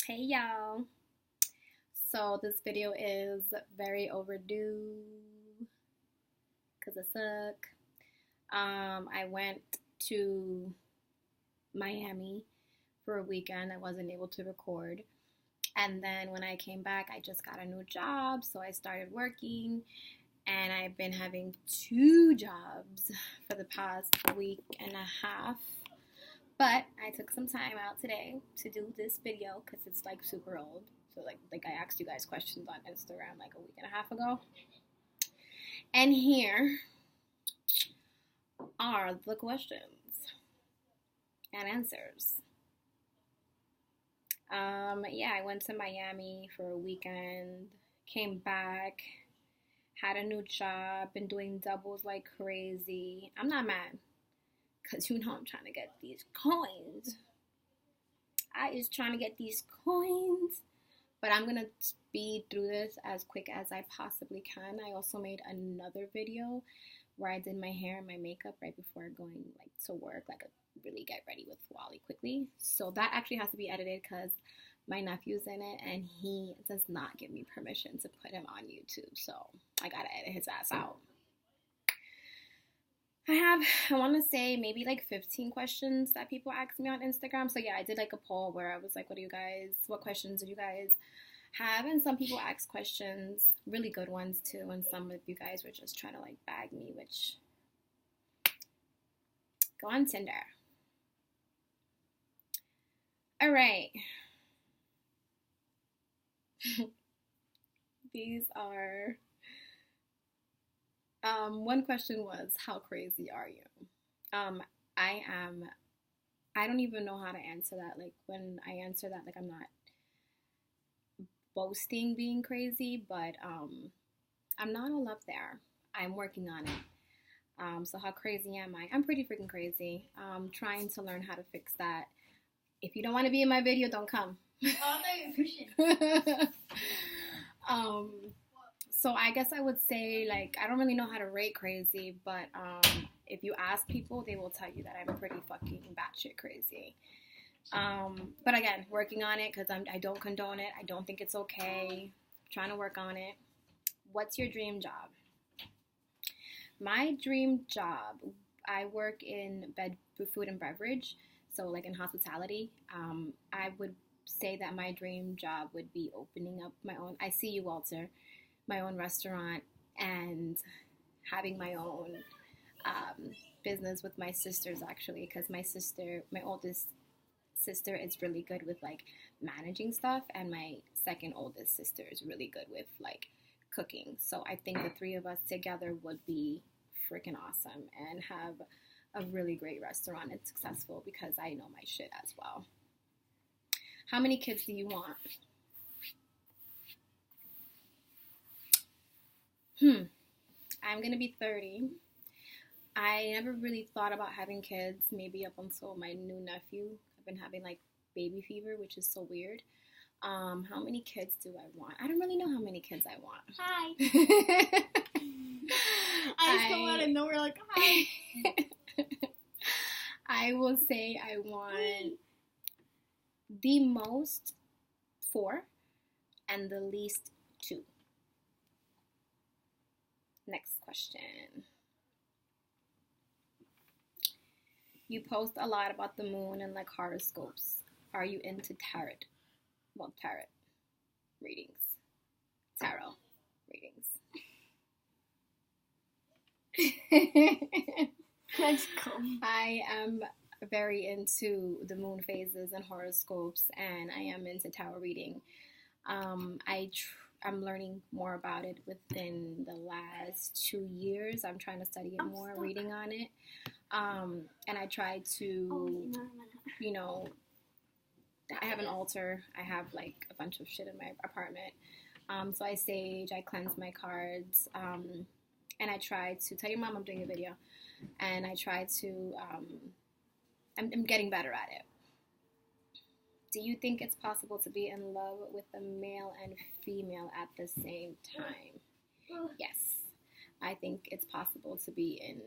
Hey y'all. So this video is very overdue because I suck. I went to Miami for a weekend. I wasn't able to record. And then when I came back, I just got a new job. So I started working and I've been having 2 jobs for the past week and a half. But I took some time out today to do this video because it's like super old. So like I asked you guys questions on Instagram like a week and a half ago. And here are the questions and answers. Yeah, I went to Miami for a weekend, came back, had a new job, been doing doubles like crazy. I'm not mad because you know I'm trying to get these coins. I is trying to get these coins. But I'm going to speed through this as quick as I possibly can. I also made another video where I did my hair and my makeup right before going like to work, like a really get ready with Wallie quickly. So that actually has to be edited because my nephew's in it and he does not give me permission to put him on YouTube. So I got to edit his ass out. I want to say maybe like 15 questions that people asked me on Instagram. So yeah, I did like a poll where I was like, what questions do you guys have? And some people asked questions, really good ones too. And some of you guys were just trying to like bag me, which go on Tinder. All right. These are... one question was, how crazy are you? I don't even know how to answer that. Like when I answer that, like I'm not boasting being crazy, but I'm not all up there. I'm working on it. So how crazy am I? I'm pretty freaking crazy. Trying to learn how to fix that. If you don't want to be in my video, don't come. Oh, no, you're pushing. So I guess I would say, like, I don't really know how to rate crazy, but if you ask people, they will tell you that I'm pretty fucking batshit crazy. But again, working on it because I don't condone it. I don't think it's okay. Trying to work on it. What's your dream job? My dream job, I work in food and beverage, so like in hospitality. I would say that my dream job would be opening up my own, I see you, Walter, my own restaurant and having my own business with my sisters, actually, because my oldest sister is really good with like managing stuff, and my second oldest sister is really good with like cooking. So I think the 3 of us together would be freaking awesome and have a really great restaurant and successful because I know my shit as well. How many kids do you want? I'm gonna be 30. I never really thought about having kids, maybe up until my new nephew. I've been having like baby fever, which is so weird. How many kids do I want? I don't really know how many kids I want. Hi. I just don't want to know. We're like, hi. I will say I want the most 4 and the least 2. Next question. You post a lot about the moon and like horoscopes. Are you into tarot? Well, tarot readings. Tarot readings. Let's go. I am very into the moon phases and horoscopes, and I am into tarot reading. I'm learning more about it within the last 2 years. I'm trying to study it more, reading on it. And I try to, you know, I have an altar. I have like a bunch of shit in my apartment. So I sage, I cleanse my cards, and I try to tell your mom I'm doing a video, and I try to, I'm getting better at it. Do you think it's possible to be in love with a male and female at the same time? Yes. I think it's possible to be in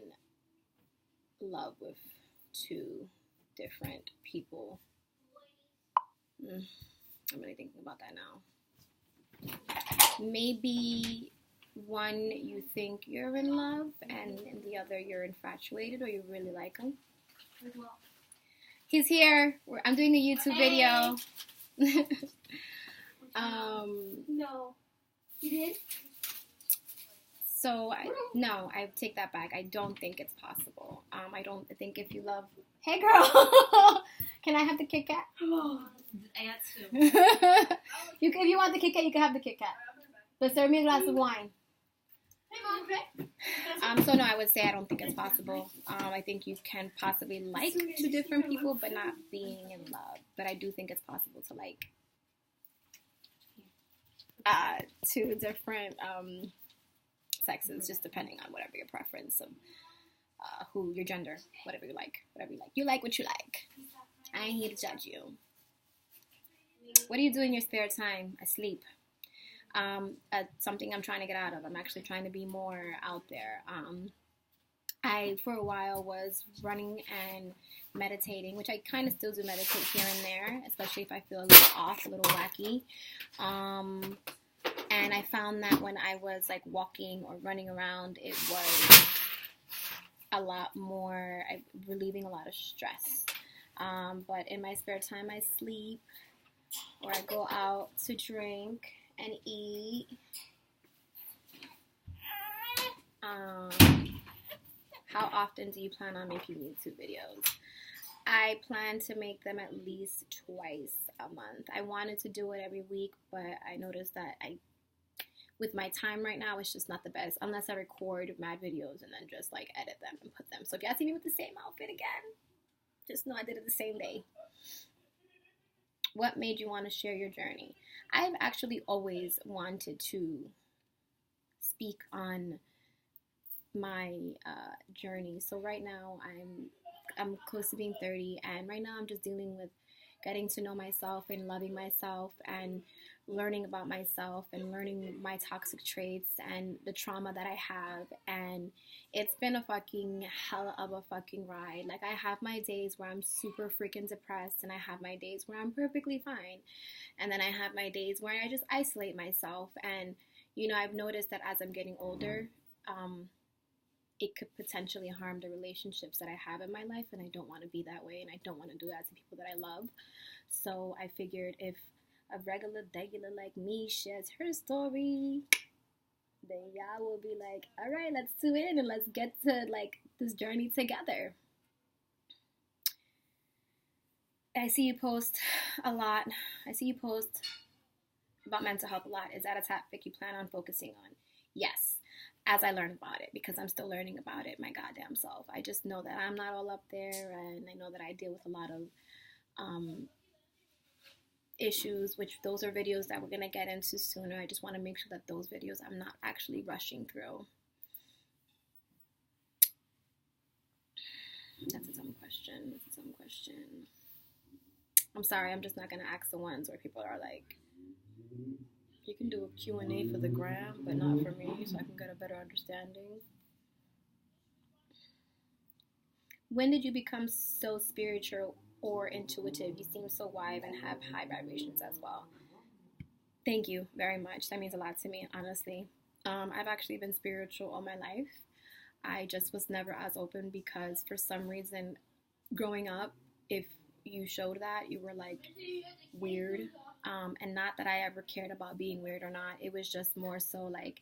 love with 2 different people. I'm really thinking about that now. Maybe one you think you're in love, and in the other you're infatuated, or you really like him. He's here. I'm doing a YouTube video. No. You did? So, no, I take that back. I don't think it's possible. I don't think if you love... Hey, girl! Can I have the Kit Kat? I got two. If you want the Kit Kat, you can have the Kit Kat. But serve me a glass of wine. Hey, Mom. So, no, I would say I don't think it's possible. I think you can possibly like two different people, but not being in love. But I do think it's possible to like two different sexes, just depending on whatever your preference of who your gender, whatever you like. You like what you like. I ain't here to judge you. What do you do in your spare time? I sleep. Something I'm trying to get out of. I'm actually trying to be more out there. I, for a while, was running and meditating, which I kind of still do meditate here and there, especially if I feel a little off, a little wacky. And I found that when I was like walking or running around, it was a lot more, relieving a lot of stress. But in my spare time, I sleep, or I go out to drink and eat. How often do you plan on making YouTube videos? I plan to make them at least twice a month. I wanted to do it every week, but I noticed that with my time right now, it's just not the best unless I record mad videos and then just like edit them and put them. So if y'all see me with the same outfit again, just know I did it the same day. What made you want to share your journey? I've actually always wanted to speak on my journey. So right now I'm close to being 30, and right now I'm just dealing with getting to know myself and loving myself and learning about myself and learning my toxic traits and the trauma that I have. And it's been a fucking hell of a fucking ride. Like, I have my days where I'm super freaking depressed, and I have my days where I'm perfectly fine, and then I have my days where I just isolate myself. And you know, I've noticed that as I'm getting older, it could potentially harm the relationships that I have in my life, and I don't want to be that way, and I don't want to do that to people that I love. So I figured if a regular like me shares her story, then y'all will be like, all right, let's do it, and let's get to like this journey together. I see you post a lot. I see you post about mental health a lot. Is that a topic you plan on focusing on? Yes, as I learn about it, because I'm still learning about it my goddamn self. I just know that I'm not all up there, and I know that I deal with a lot of issues, which those are videos that we're going to get into sooner. I just want to make sure that those videos I'm not actually rushing through. That's a dumb question. I'm sorry, I'm just not going to ask the ones where people are like, you can do a Q&A for the gram, but not for me, so I can get a better understanding. When did you become so spiritual or intuitive? You seem so wise and have high vibrations as well. Thank you very much. That means a lot to me, honestly. I've actually been spiritual all my life. I just was never as open because for some reason, growing up, if you showed that, you were like weird. And not that I ever cared about being weird or not. It was just more so like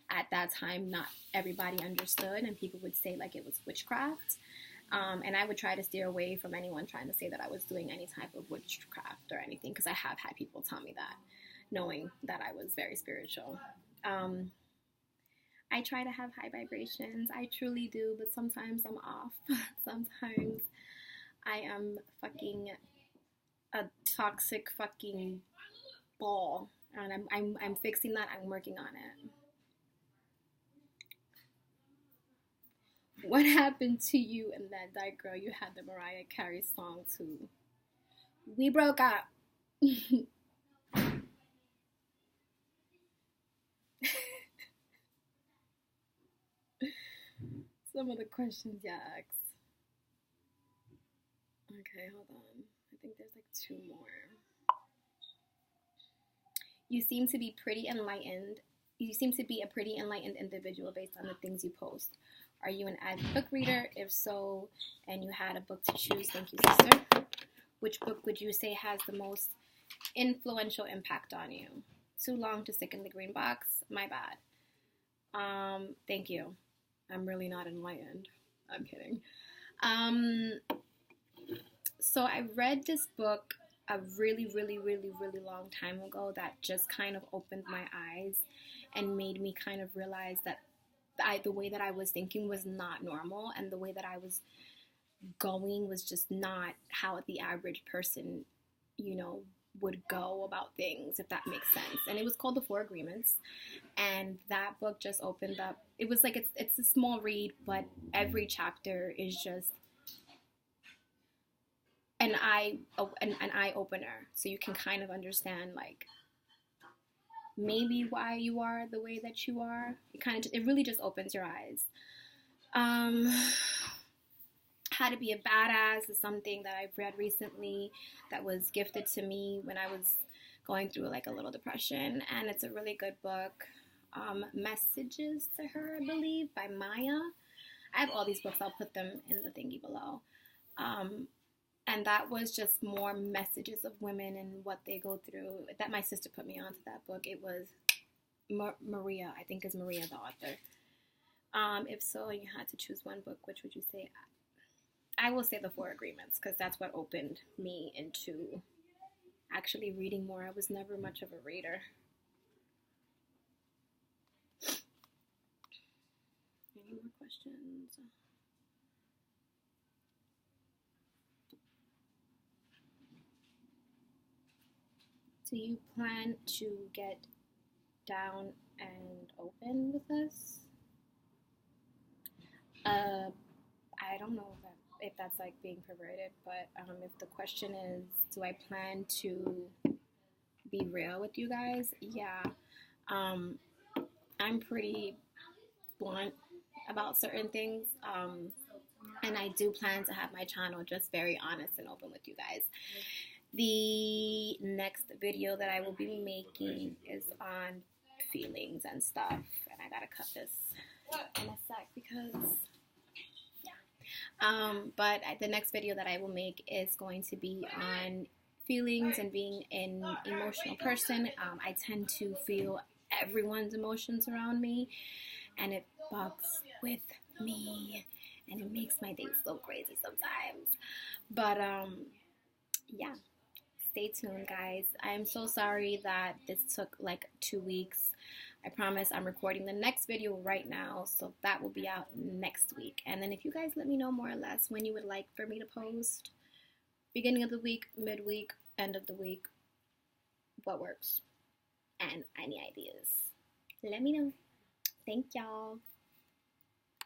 at that time, not everybody understood, and people would say like it was witchcraft. And I would try to steer away from anyone trying to say that I was doing any type of witchcraft or anything, because I have had people tell me that, knowing that I was very spiritual. I try to have high vibrations. I truly do, but sometimes I'm off. Sometimes I am fucking a toxic fucking ball, and I'm fixing that. I'm working on it. What happened to you and that girl you had the Mariah Carey song to? We broke up. Some of the questions you asked. Okay, hold on. I think there's like two more. You seem to be pretty enlightened. You seem to be a pretty enlightened individual based on the things you post. Are you an avid book reader? If so, and you had a book to choose, thank you, sister. Which book would you say has the most influential impact on you? Too long to stick in the green box? My bad. Thank you. I'm really not enlightened. I'm kidding. So I read this book a really, really, really, really long time ago that just kind of opened my eyes and made me kind of realize that the way that I was thinking was not normal, and the way that I was going was just not how the average person, would go about things, if that makes sense. And it was called The Four Agreements, and that book just opened up. It was like it's a small read, but every chapter is just an eye opener, so you can kind of understand like maybe why you are the way that you are. It really just opens your eyes. How to Be a Badass is something that I've read recently that was gifted to me when I was going through like a little depression, and it's a really good book. Messages to Her, I believe, by mwaaa. I have all these books. I'll put them in the thingy below. And that was just more messages of women and what they go through. That my sister put me onto that book. It was Maria, I think is Maria the author. If so, you had to choose one book, which would you say? I will say The Four Agreements, because that's what opened me into actually reading more. I was never much of a reader. Any more questions? Do you plan to get down and open with us? I don't know if that's like being perverted, but if the question is, do I plan to be real with you guys? Yeah. I'm pretty blunt about certain things. And I do plan to have my channel just very honest and open with you guys. The next video that I will be making is on feelings and stuff. And I gotta cut this in a sec because, but the next video that I will make is going to be on feelings and being an emotional person. I tend to feel everyone's emotions around me, and it fucks with me, and it makes my days so crazy sometimes. But yeah, stay tuned, guys. I am so sorry that this took like 2 weeks. I promise I'm recording the next video right now, so that will be out next week. And then if you guys let me know more or less when you would like for me to post, beginning of the week, midweek, end of the week, what works, and any ideas, let me know. Thank y'all.